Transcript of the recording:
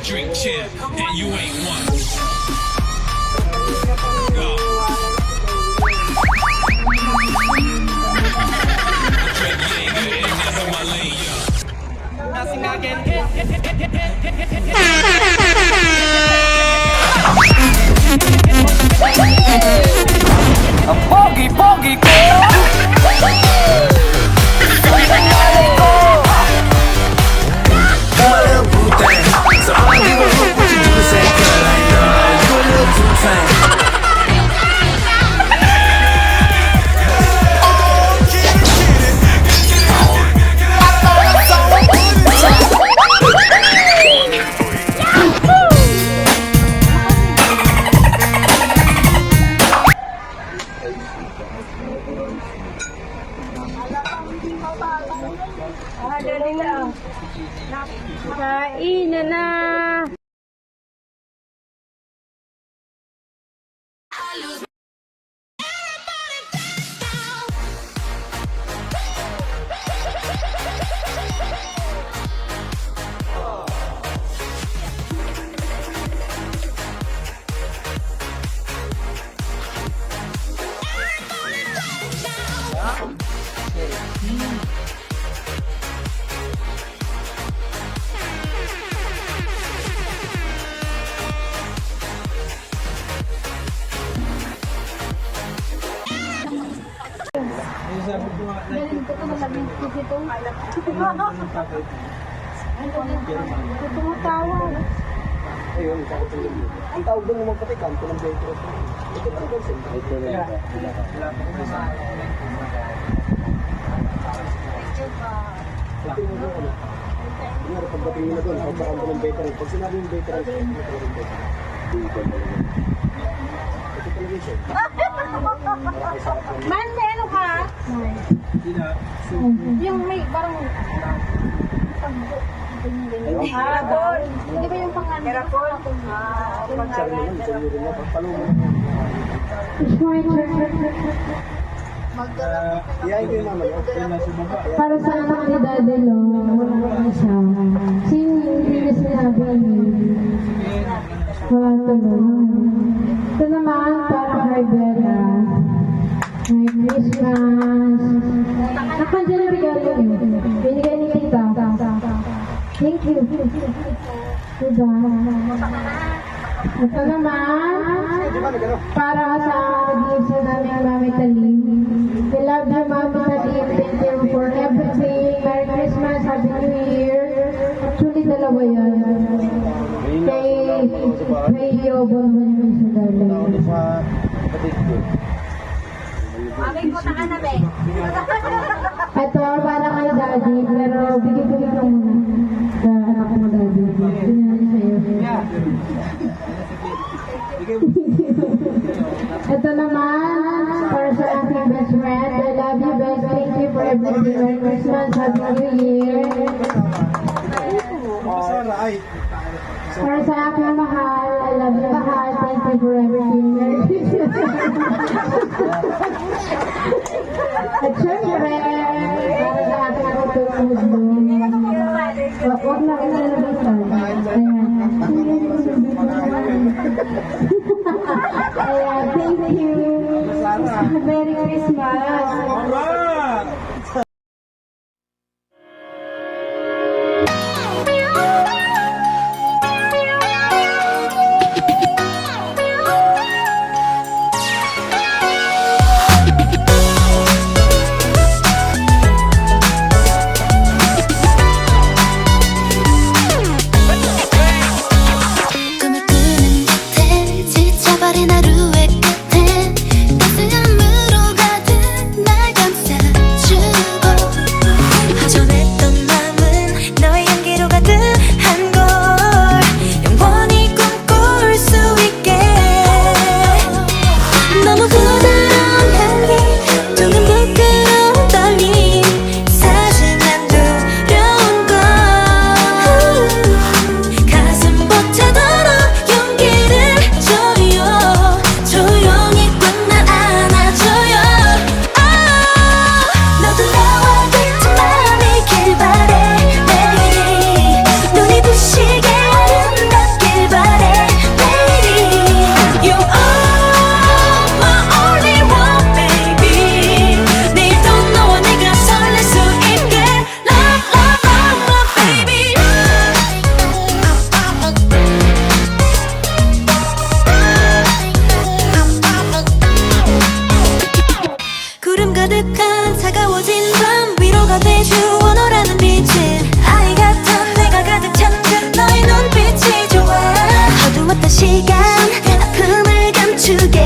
drink champ, and you ain't one. Go. Drake Yeager, and that's my lane, yo. Nothing again. Ang pogi-pogi ko. So I don't give a fuck what you do, say, girl, I know you a little too tame. Kain na. Tumutawag. Ayun, ang tawag doon naman pati kanto ng Beltro. Ito pa rin sa ito na yan. Ito mo doon. Nga, pagdating mo na doon, pagbakan mo ng veteran. Pag sinabi yung veteran, ito television. Mande, ano ka? Yung may parang Harapon. Hindi ba yung pangalan? Harapon. Sabi naman, sa iyo rin mo, pagpalungan mo. Iyayin ko yung mama. Para sa anak ni Daddy Lo, wala na siya. Hindi na sinabi wala tuloy. Ito naman para kay Bella. Merry Christmas. Nakandyan yung regalo niyo. Binigay ni Tita. Thank you. Diba? Ito naman para sa gift sa namin Mami Talim. We love you, Mami Talim. Thank you for everything. Merry Christmas, Happy New Year. Actually, dalawa yan. Kay Yobo naman yung sa Dalim. Mami ko na ka na, be. Ito, para kay Daddy, pero bigay-bigay ka muna sa anak mo, Daddy. Ganyan sa'yo. Ito naman, para sa aking best friend. I love you, best. Thank you for everything. Merry Christmas, Happy New Year. Para sa aking mahal, I love you, mahal. Thank you for everything. Merry Christmas. At syempre, para sa aking katulad mo. Huwag na rin nalabasan. Ayan, thank you. Merry Christmas. 꿈을 꾸는 듯해 지쳐버린 하루의 끝에 따스함으로 가득 날 감싸 가득한 차가워진 밤 위로가 돼주어 너라는 빛은 아이 같은 내가 가득 찬 너의 눈빛이 좋아 어두웠던 시간 아픔을 감추게